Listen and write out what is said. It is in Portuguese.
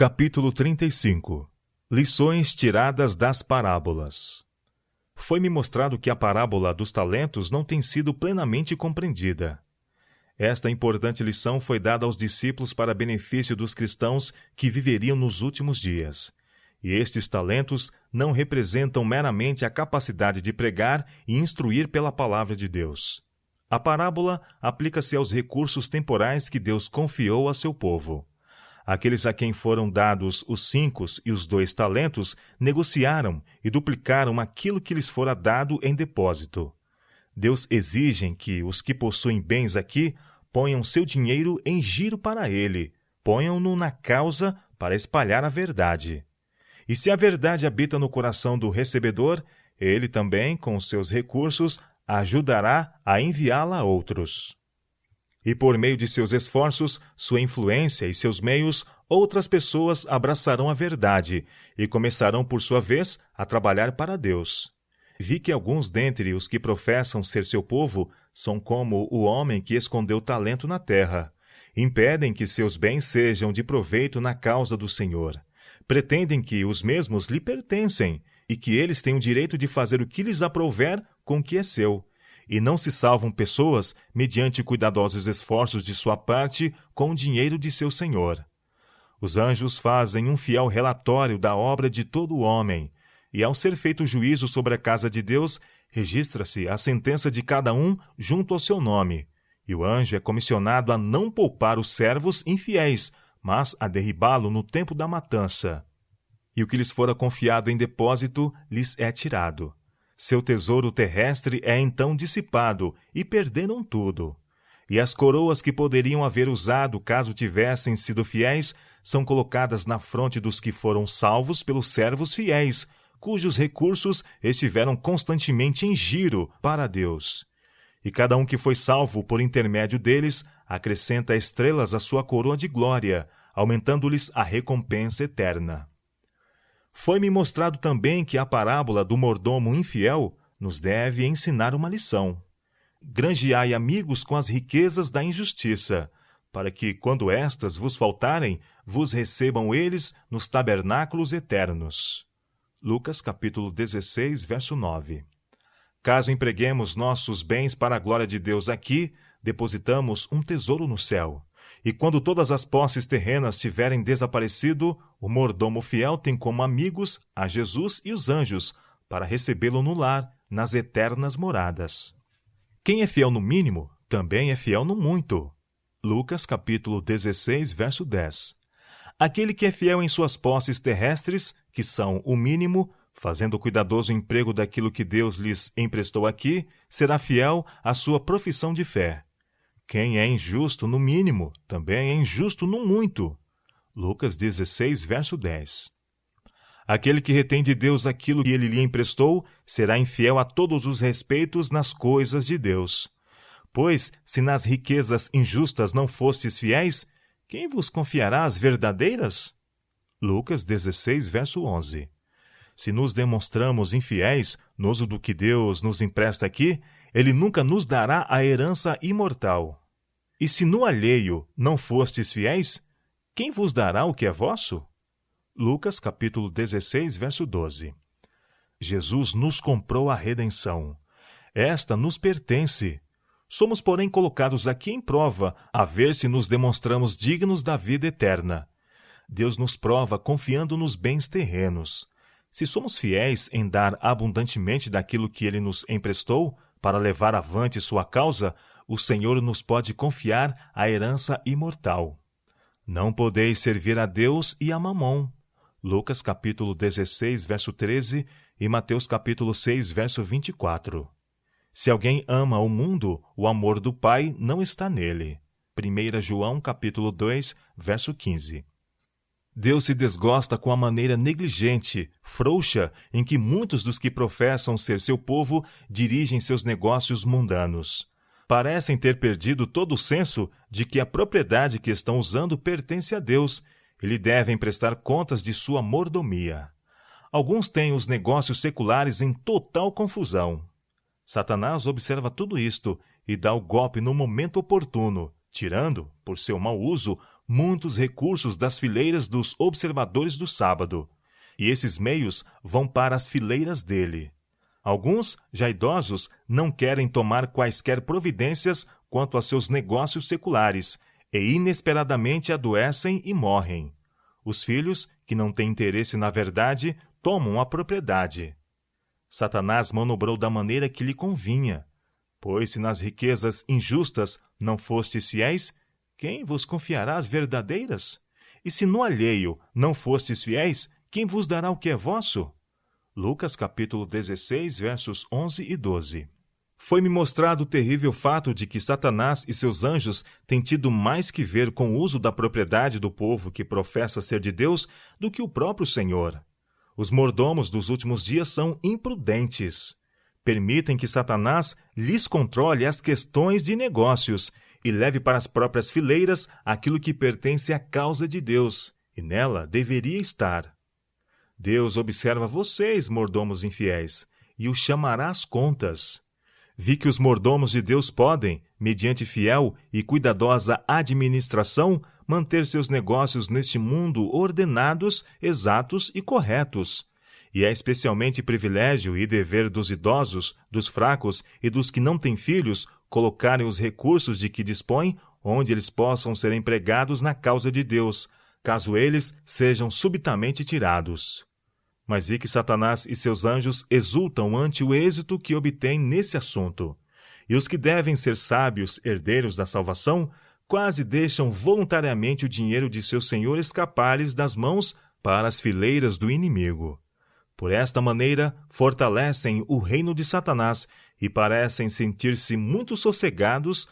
Capítulo 35. Lições tiradas das parábolas. Foi-me mostrado que a parábola dos talentos não tem sido plenamente compreendida. Esta importante lição foi dada aos discípulos para benefício dos cristãos que viveriam nos últimos dias. E estes talentos não representam meramente a capacidade de pregar e instruir pela palavra de Deus. A parábola aplica-se aos recursos temporais que Deus confiou a seu povo. Aqueles a quem foram dados os 5 e os 2 talentos negociaram e duplicaram aquilo que lhes fora dado em depósito. Deus exige que os que possuem bens aqui ponham seu dinheiro em giro para ele, ponham-no na causa para espalhar a verdade. E se a verdade habita no coração do recebedor, ele também, com os seus recursos, ajudará a enviá-la a outros. E por meio de seus esforços, sua influência e seus meios, outras pessoas abraçarão a verdade e começarão, por sua vez, a trabalhar para Deus. Vi que alguns dentre os que professam ser seu povo são como o homem que escondeu talento na terra. Impedem que seus bens sejam de proveito na causa do Senhor. Pretendem que os mesmos lhe pertencem e que eles têm o direito de fazer o que lhes aprouver com o que é seu. E não se salvam pessoas mediante cuidadosos esforços de sua parte com o dinheiro de seu senhor. Os anjos fazem um fiel relatório da obra de todo homem, e ao ser feito juízo sobre a casa de Deus, registra-se a sentença de cada um junto ao seu nome, e o anjo é comissionado a não poupar os servos infiéis, mas a derribá-lo no tempo da matança. E o que lhes fora confiado em depósito lhes é tirado. Seu tesouro terrestre é então dissipado, e perderam tudo. E as coroas que poderiam haver usado caso tivessem sido fiéis, são colocadas na fronte dos que foram salvos pelos servos fiéis, cujos recursos estiveram constantemente em giro para Deus. E cada um que foi salvo por intermédio deles, acrescenta estrelas à sua coroa de glória, aumentando-lhes a recompensa eterna. Foi-me mostrado também que a parábola do mordomo infiel nos deve ensinar uma lição. Granjeai amigos com as riquezas da injustiça, para que, quando estas vos faltarem, vos recebam eles nos tabernáculos eternos. Lucas capítulo 16, verso 9. Caso empreguemos nossos bens para a glória de Deus aqui, depositamos um tesouro no céu. E quando todas as posses terrenas tiverem desaparecido, o mordomo fiel tem como amigos a Jesus e os anjos, para recebê-lo no lar, nas eternas moradas. Quem é fiel no mínimo, também é fiel no muito. Lucas capítulo 16, verso 10. Aquele que é fiel em suas posses terrestres, que são o mínimo, fazendo cuidadoso emprego daquilo que Deus lhes emprestou aqui, será fiel à sua profissão de fé. Quem é injusto no mínimo, também é injusto no muito. Lucas 16, verso 10. Aquele que retém de Deus aquilo que ele lhe emprestou, será infiel a todos os respeitos nas coisas de Deus. Pois, se nas riquezas injustas não fostes fiéis, quem vos confiará as verdadeiras? Lucas 16, verso 11. Se nos demonstramos infiéis no uso do que Deus nos empresta aqui, ele nunca nos dará a herança imortal. E se no alheio não fostes fiéis, quem vos dará o que é vosso? Lucas capítulo 16, verso 12. Jesus nos comprou a redenção. Esta nos pertence. Somos, porém, colocados aqui em prova, a ver se nos demonstramos dignos da vida eterna. Deus nos prova confiando nos bens terrenos. Se somos fiéis em dar abundantemente daquilo que ele nos emprestou, para levar avante sua causa, o Senhor nos pode confiar a herança imortal. Não podeis servir a Deus e a Mamom. Lucas capítulo 16, verso 13 e Mateus capítulo 6, verso 24. Se alguém ama o mundo, o amor do Pai não está nele. 1 João capítulo 2, verso 15. Deus se desgosta com a maneira negligente, frouxa, em que muitos dos que professam ser seu povo dirigem seus negócios mundanos. Parecem ter perdido todo o senso de que a propriedade que estão usando pertence a Deus e lhe devem prestar contas de sua mordomia. Alguns têm os negócios seculares em total confusão. Satanás observa tudo isto e dá o golpe no momento oportuno, tirando, por seu mau uso, muitos recursos das fileiras dos observadores do sábado, e esses meios vão para as fileiras dele. Alguns, já idosos, não querem tomar quaisquer providências quanto a seus negócios seculares, e inesperadamente adoecem e morrem. Os filhos, que não têm interesse na verdade, tomam a propriedade. Satanás manobrou da maneira que lhe convinha. Pois se nas riquezas injustas não fostes fiéis, quem vos confiará as verdadeiras? E se no alheio não fostes fiéis, quem vos dará o que é vosso? Lucas capítulo 16, versos 11 e 12. Foi-me mostrado o terrível fato de que Satanás e seus anjos têm tido mais que ver com o uso da propriedade do povo que professa ser de Deus do que o próprio Senhor. Os mordomos dos últimos dias são imprudentes. Permitem que Satanás lhes controle as questões de negócios e leve para as próprias fileiras aquilo que pertence à causa de Deus, e nela deveria estar. Deus observa vocês, mordomos infiéis, e os chamará às contas. Vi que os mordomos de Deus podem, mediante fiel e cuidadosa administração, manter seus negócios neste mundo ordenados, exatos e corretos. E é especialmente privilégio e dever dos idosos, dos fracos e dos que não têm filhos colocarem os recursos de que dispõem onde eles possam ser empregados na causa de Deus, caso eles sejam subitamente tirados. Mas vi que Satanás e seus anjos exultam ante o êxito que obtém nesse assunto. E os que devem ser sábios, herdeiros da salvação, quase deixam voluntariamente o dinheiro de seu senhor escapar-lhes das mãos para as fileiras do inimigo. Por esta maneira, fortalecem o reino de Satanás e parecem sentir-se muito sossegados